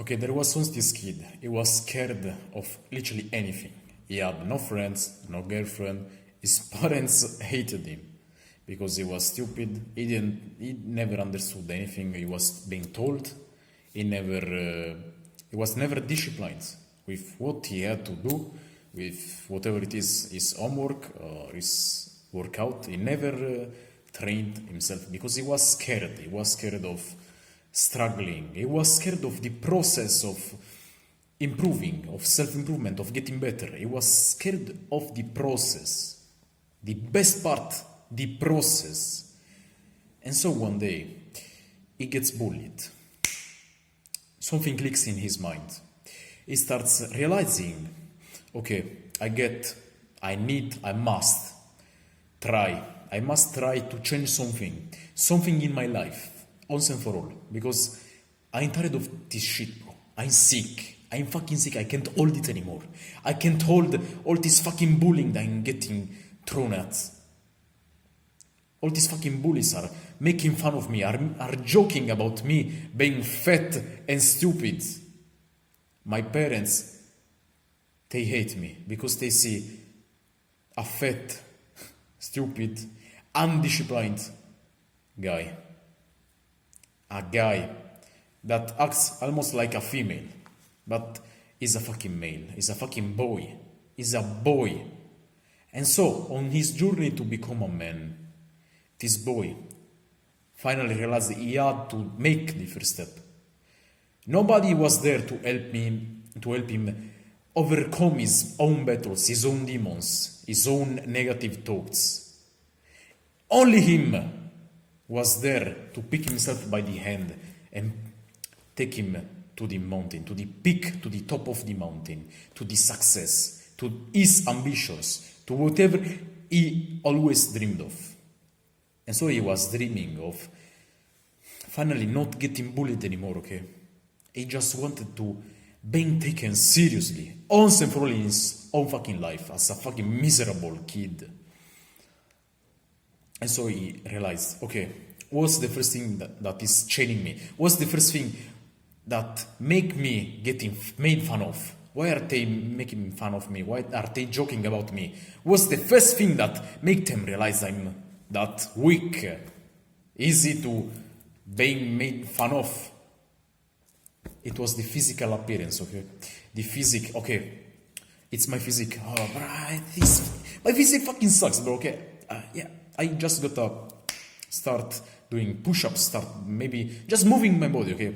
Okay, there was once this kid. He was scared of literally anything. He had no friends, no girlfriend. His parents hated him because he was stupid. He never understood anything he was being told. He was never disciplined with what he had to do, with whatever it is, his homework or his workout. He never trained himself because he was scared. He was scared of struggling. He was scared of the process of improving, of self-improvement, of getting better. He was scared of the process. The best part, the process. And so one day, he gets bullied. Something clicks in his mind. He starts realizing, okay, I must try to change something in my life, once and for all, because I'm tired of this shit, bro. I'm sick. I'm fucking sick. I can't hold it anymore. I can't hold all this fucking bullying that I'm getting thrown at. All these fucking bullies are making fun of me, are joking about me being fat and stupid. My parents, they hate me because they see a fat, stupid, undisciplined guy. A guy that acts almost like a female, but is a fucking male, is a fucking boy, is a boy. And so, on his journey to become a man, this boy finally realized that he had to make the first step. Nobody was there to help him overcome his own battles, his own demons, his own negative thoughts. Only him was there to pick himself by the hand and take him to the mountain, to the peak, to the top of the mountain, to the success, to his ambitions, to whatever he always dreamed of. And so he was dreaming of finally not getting bullied anymore, okay? He just wanted to being taken seriously, once and for all in his own fucking life, as a fucking miserable kid. And so he realized, okay, what's the first thing that is chaining me? What's the first thing that make me getting made fun of? Why are they making fun of me? Why are they joking about me? What's the first thing that make them realize I'm that weak, easy to being made fun of? It was the physical appearance, okay? The physique, okay. It's my physique. Oh, my physique fucking sucks, bro, okay? Yeah, I just gotta start doing push-ups, start maybe just moving my body, okay?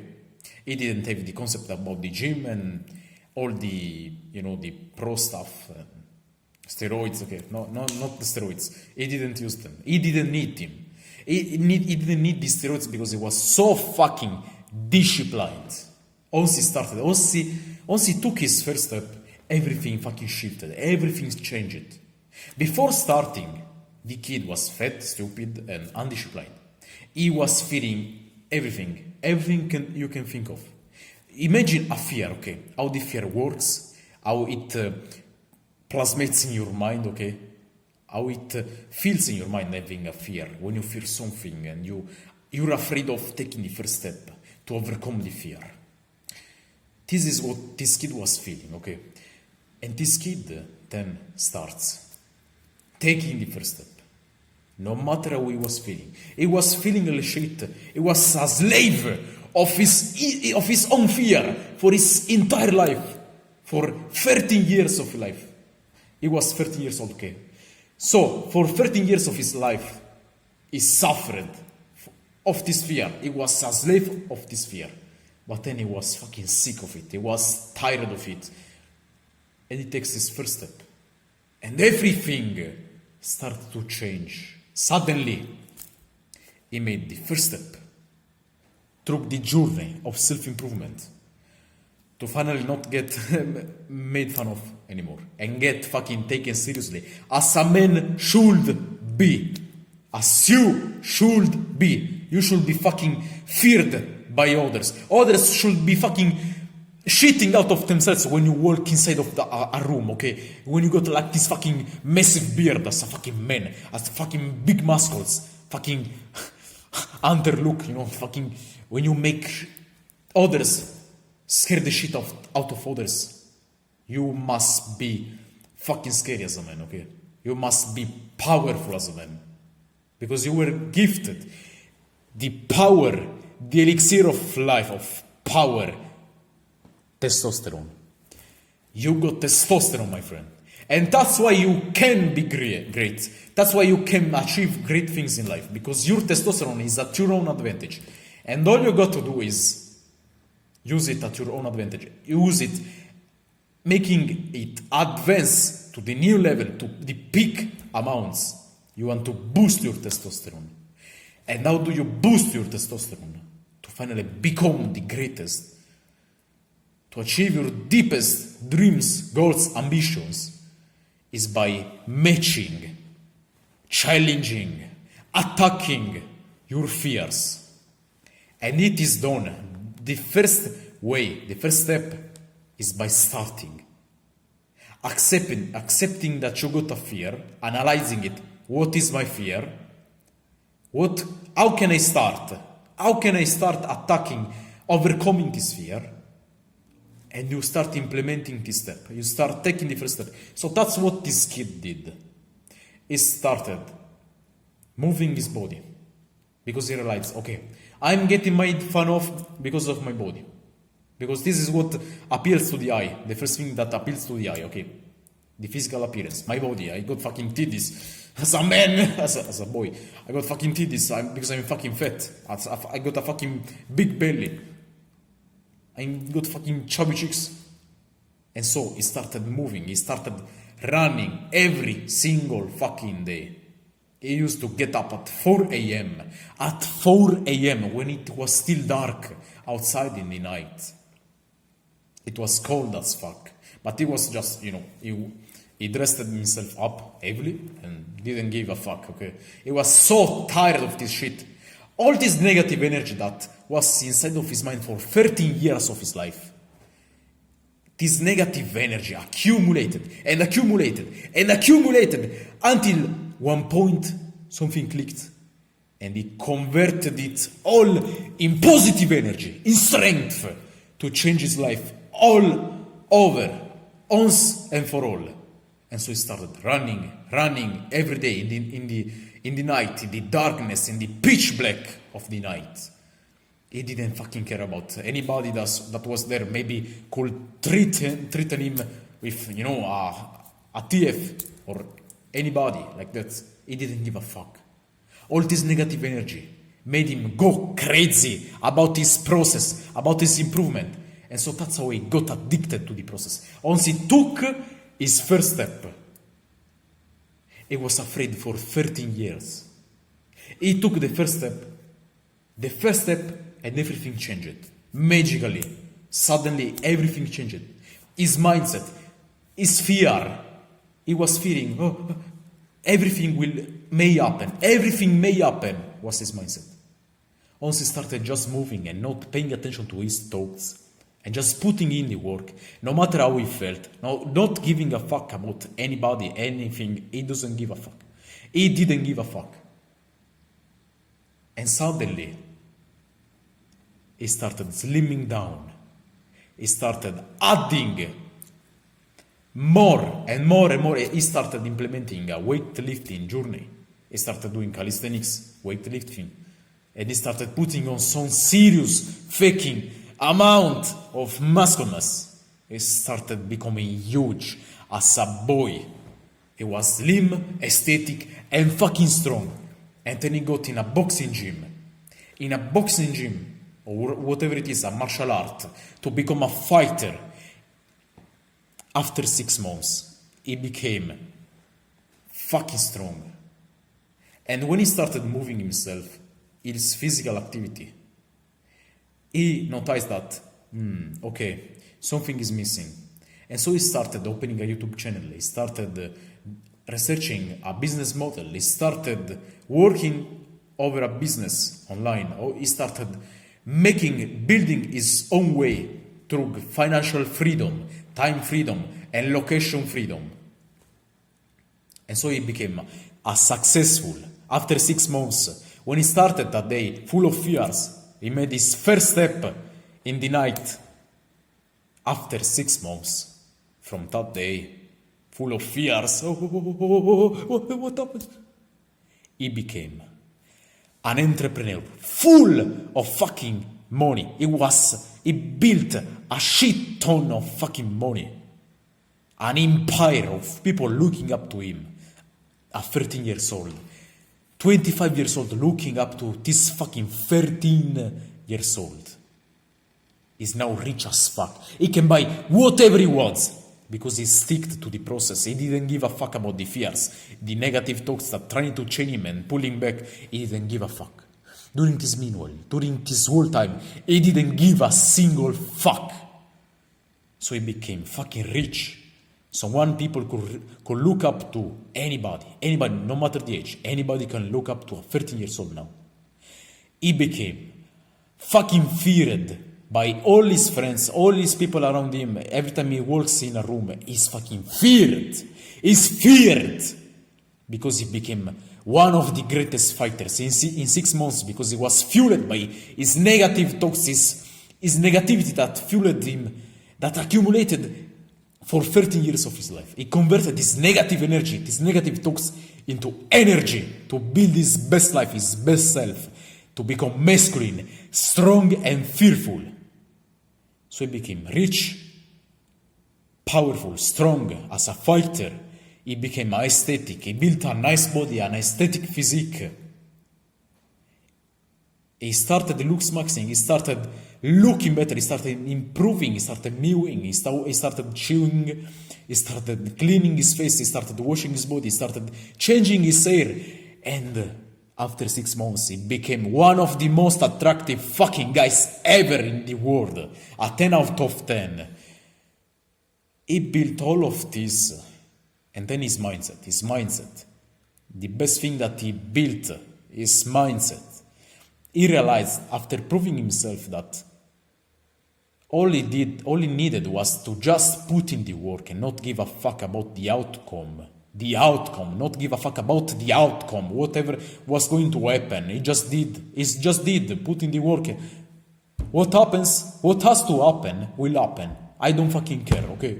He didn't have the concept about the gym and all the, the pro stuff, steroids, okay? No, not the steroids. He didn't use them. He didn't need them. He didn't need the steroids because he was so fucking disciplined. Once he started, once he took his first step, everything fucking shifted. Everything changed. Before starting, the kid was fat, stupid, and undisciplined. He was fearing everything you can think of. Imagine a fear, okay? How the fear works, how it plasmates in your mind, okay? How it feels in your mind having a fear. When you fear something and you're afraid of taking the first step to overcome the fear. This is what this kid was feeling, okay? And this kid then starts taking the first step. No matter how he was feeling. He was feeling a shit. He was a slave of his own fear for his entire life. For 13 years of life. He was 13 years old, okay? So, for 13 years of his life, he suffered of this fear. He was a slave of this fear. But then he was fucking sick of it. He was tired of it. And he takes his first step. And everything started to change. Suddenly, he made the first step. Through the journey of self-improvement. To finally not get made fun of anymore. And get fucking taken seriously. As a man should be. As you should be. You should be fucking feared by others. Others should be fucking shitting out of themselves when you walk inside of a room, okay? When you got like this fucking massive beard as a fucking man, as fucking big muscles, fucking under look, fucking when you make others scare the shit out of others, you must be fucking scary as a man, okay? You must be powerful as a man. Because you were gifted the power, the elixir of life, of power, testosterone. You got testosterone, my friend. And that's why you can be great. That's why you can achieve great things in life. Because your testosterone is at your own advantage. And all you got to do is use it at your own advantage. Use it, making it advance to the new level, to the peak amounts. You want to boost your testosterone. And how do you boost your testosterone? To finally become the greatest. To achieve your deepest dreams, goals, ambitions is by matching, challenging, attacking your fears. And it is done. The first way, the first step is by starting. Accepting that you got a fear, analyzing it. What is my fear? How can I start? How can I start attacking, overcoming this fear? And you start implementing this step. You start taking the first step. So that's what this kid did. He started moving his body. Because he realized, okay, I'm getting made fun of because of my body. Because this is what appeals to the eye. The first thing that appeals to the eye, okay. The physical appearance. My body. I got fucking titties. As a man, as a boy. I got fucking titties because I'm fucking fat. I got a fucking big belly. I got fucking chubby cheeks. And so he started moving. He started running every single fucking day. He used to get up at 4 a.m. At 4 a.m. when it was still dark outside in the night. It was cold as fuck. But he was just, he dressed himself up heavily and didn't give a fuck, okay? He was so tired of this shit. All this negative energy that was inside of his mind for 13 years of his life. This negative energy accumulated and accumulated and accumulated until one point something clicked and he converted it all in positive energy, in strength to change his life all over, once and for all. And so he started running every day in the night, in the darkness, in the pitch black of the night. He didn't fucking care about anybody that was there. Maybe could threaten him with, a thief or anybody like that. He didn't give a fuck. All this negative energy made him go crazy about his process, about his improvement. And so that's how he got addicted to the process. Once he took his first step, he was afraid for 13 years. He took the first step, and everything changed. Magically, suddenly everything changed. His mindset, his fear, he was fearing, everything may happen. Everything may happen was his mindset. Once he started just moving and not paying attention to his thoughts, and just putting in the work, no matter how he felt, not giving a fuck about anybody, anything, he doesn't give a fuck. He didn't give a fuck. And suddenly, he started slimming down. He started adding more and more and more. He started implementing a weightlifting journey. He started doing calisthenics, weightlifting. And he started putting on some serious faking amount of muscleness. He started becoming huge as a boy. He was slim, aesthetic, and fucking strong. And then he got in a boxing gym. Or whatever it is, a martial art, to become a fighter. After 6 months, he became fucking strong. And when he started moving himself, his physical activity, he noticed that, okay, something is missing. And so he started opening a YouTube channel. He started researching a business model. He started working over a business online. He started building his own way through financial freedom, time freedom, and location freedom. And so he became a successful. After 6 months, when he started that day full of fears, he made his first step in the night After 6 months from that day, full of fears, what happened? He became an entrepreneur full of fucking money. He built a shit ton of fucking money. An empire of people looking up to him at 13 years old. 25 years old looking up to this fucking 13 years old. He's now rich as fuck. He can buy whatever he wants because he sticked to the process. He didn't give a fuck about the fears, the negative talks that trying to change him and pull him back. He didn't give a fuck. During this whole time, he didn't give a single fuck. So he became fucking rich. Someone people could look up to anybody, no matter the age. Anybody can look up to a 13 years old now. He became fucking feared by all his friends, all his people around him. Every time he walks in a room, he's fucking feared. He's feared because he became one of the greatest fighters in 6 months because he was fueled by his negative talks, his negativity that fueled him, that accumulated for 13 years of his life. He converted this negative energy, these negative talks into energy to build his best life, his best self, to become masculine, strong and fearful. So he became rich, powerful, strong as a fighter. He became aesthetic. He built a nice body, an aesthetic physique. He started looks maxing. He started looking better. He started improving. He started mewing. He started chewing. He started cleaning his face. He started washing his body. He started changing his hair. And after 6 months, he became one of the most attractive fucking guys ever in the world. A 10 out of 10. He built all of this. And then his mindset. The best thing that he built is mindset. He realized after proving himself that all he needed was to just put in the work and not give a fuck about the outcome. Not give a fuck about the outcome, whatever was going to happen. He just did, put in the work. What happens, what has to happen, will happen. I don't fucking care, okay?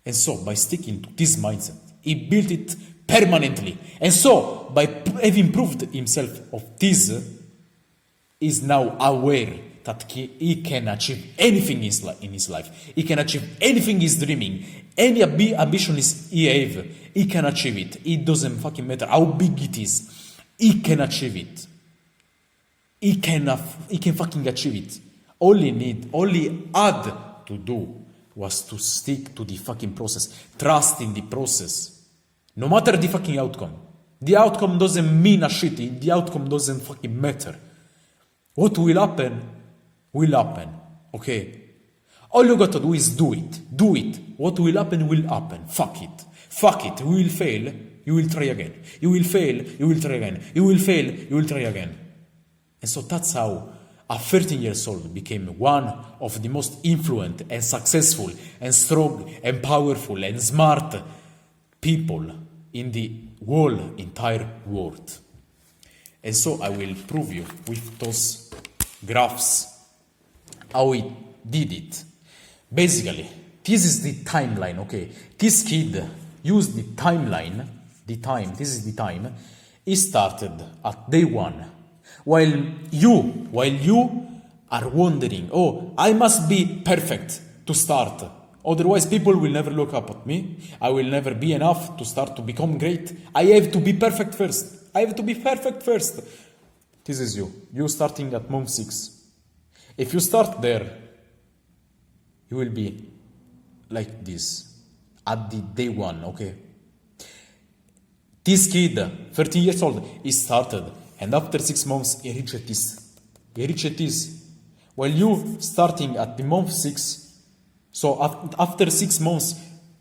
And so, by sticking to this mindset, he built it permanently. And so, by having proved himself of this, is now aware that he can achieve anything in his life. He can achieve anything he's dreaming. Any ambition he have, he can achieve it. It doesn't fucking matter how big it is. He can achieve it. He can fucking achieve it. All he had to do was to stick to the fucking process. Trust in the process. No matter the fucking outcome. The outcome doesn't mean a shit. The outcome doesn't fucking matter. What will happen, okay? All you got to do is do it. What will happen. Fuck it. You will fail, you will try again. You will fail, you will try again. You will fail, you will try again. And so that's how a 13 years old became one of the most influent and successful and strong and powerful and smart people in the whole entire world. And so I will prove you with those graphs how he did it. Basically, this is the timeline, okay? This kid used the timeline, this is the time. He started at day 1. While you are wondering, oh, I must be perfect to start. Otherwise, people will never look up at me. I will never be enough to start to become great. I have to be perfect first. This is you. You starting at month 6. If you start there, you will be like this at the day 1, okay? This kid, 13 years old, he started, and after 6 months, he reached this. While you starting at the month 6, so after 6 months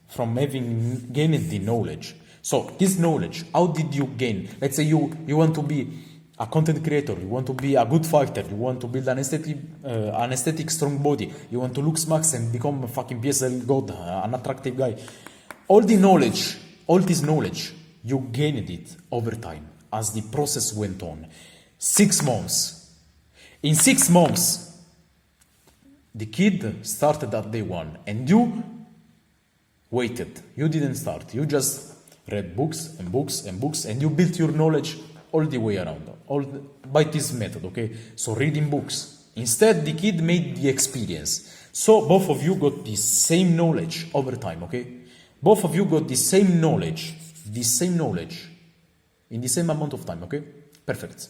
from having gained the knowledge, so this knowledge, how did you gain? Let's say you want to be a content creator, you want to be a good fighter, you want to build an aesthetic strong body, you want to look smart and become a fucking PSL god, an attractive guy. All this knowledge, you gained it over time as the process went on. 6 months. In 6 months, The kid started at day one, and you waited. You didn't start. You just read books and books and books, and you built your knowledge all the way around, by this method, okay? So reading books. Instead, the kid made the experience. So both of you got the same knowledge over time, okay? Both of you got the same knowledge in the same amount of time, okay? Perfect.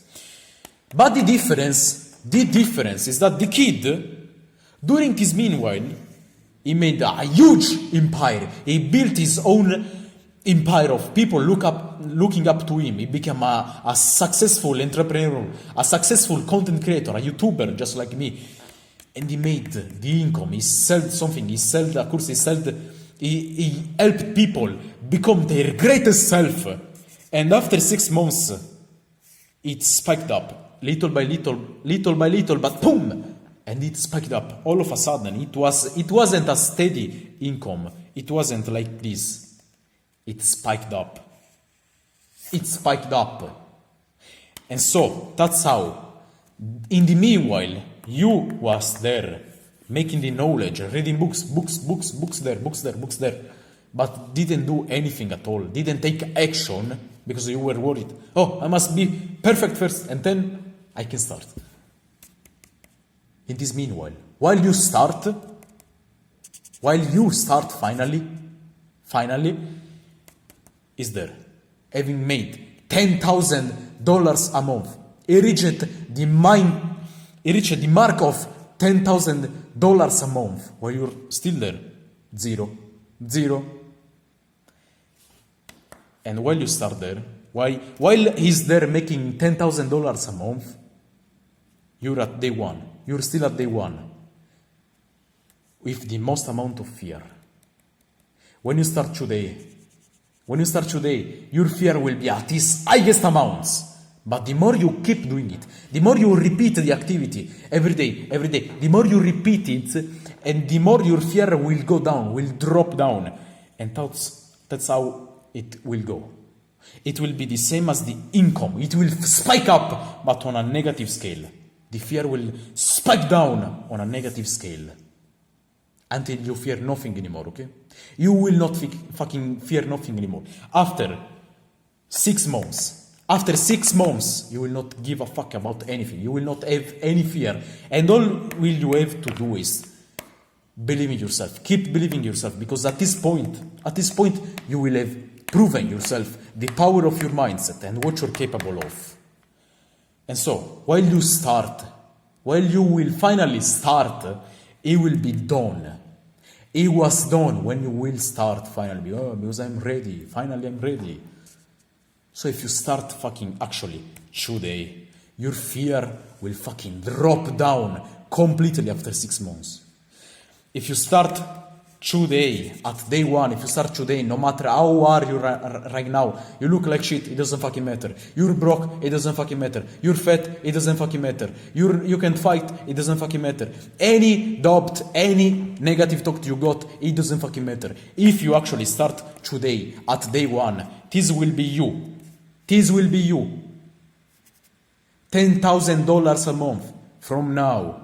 But the difference is that the kid, during this meanwhile, he made a huge empire. He built his own empire of people looking up to him. He became a successful entrepreneur, a successful content creator, a YouTuber just like me. And he made the income. He sold something. He sold a course. He helped people become their greatest self. And after 6 months, it spiked up little by little, but boom, and it spiked up all of a sudden. It wasn't a steady income. It wasn't like this. It spiked up. And so that's how, in the meanwhile, you was there making the knowledge, reading books there, but didn't do anything at all, didn't take action because you were worried. Oh, I must be perfect first and then I can start. In this meanwhile, while you start finally, is there, having made $10,000 a month. He reached the mark of $10,000 a month, while you're still there, zero. And while you start there, while he's there making $10,000 a month, you're at day one. You're still at day one, with the most amount of fear. When you start today, your fear will be at its highest amounts. But the more you keep doing it, the more you repeat the activity every day, the more you repeat it, and the more your fear will go down, will drop down. And that's how it will go. It will be the same as the income. It will spike up, but on a negative scale. The fear will spike down on a negative scale until you fear nothing anymore, okay? You will not fucking fear nothing anymore. After 6 months, you will not give a fuck about anything. You will not have any fear. And all you have to do is believe in yourself. Keep believing yourself, because at this point, you will have proven yourself the power of your mindset and what you're capable of. And so, while you will finally start, it will be done. It was done when you will start finally. Oh, because I'm ready. Finally, I'm ready. So if you start fucking actually today, your fear will fucking drop down completely after 6 months. If you start today, at day one, if you start today, no matter how are you right now, you look like shit, it doesn't fucking matter. You're broke, it doesn't fucking matter. You're fat, it doesn't fucking matter. You can fight, it doesn't fucking matter. Any doubt, any negative talk you got, it doesn't fucking matter. If you actually start today, at day one, this will be you. $10,000 a month from now.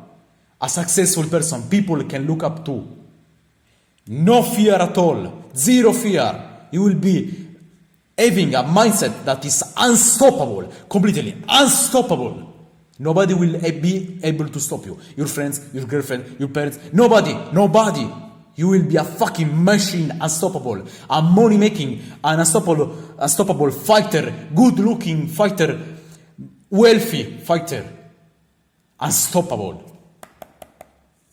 A successful person people can look up to. No fear at all. Zero fear. You will be having a mindset that is unstoppable. Completely unstoppable. Nobody will be able to stop you. Your friends, your girlfriend, your parents. Nobody. You will be a fucking machine, unstoppable. A money-making, an unstoppable fighter. Good-looking fighter. Wealthy fighter. Unstoppable.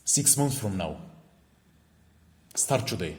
6 months from now. Start today.